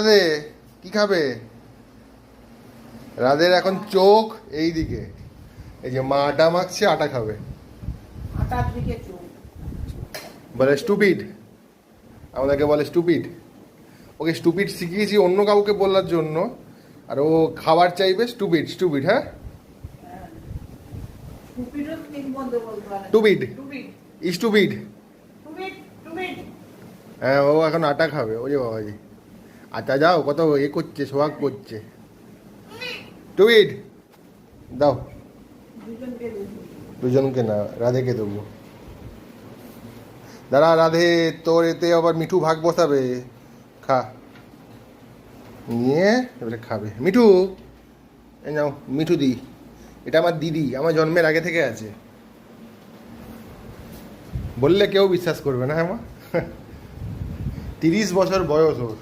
রাধে কি খাবে? রাধের এখন চোখ এই দিকে, এই যে মা আটা মাখছে, আটা খাবে। বলে স্টুপিড, আমাদেরকে বলে স্টুপিড। ওকে স্টুপিড শিখিয়েছি অন্য কাউকে বলার জন্য, আর ও খাবার চাইবে স্টুপিড স্টুপিড। হ্যাঁ, টুপিড স্টুপিড। হ্যাঁ, ও এখন আটা খাবে। ওই যে বাবাজি, আটা যাও, কত এ করছে, সোহাগ করছে। টুপিড দাও, দুজনকে না, রাধেকে দেবো। দাঁড়া রাধে, তোর এতে আবার মিঠু ভাগ বসাবে। খা, নিয়ে এবারে খাবে। মিঠু, এই নাও মিঠু দি, এটা আমার দিদি, আমার জন্মের আগে থেকে আছে। বললে কেউ বিশ্বাস করবে না। হ্যাঁ মা, 30 বছর বয়স ওর।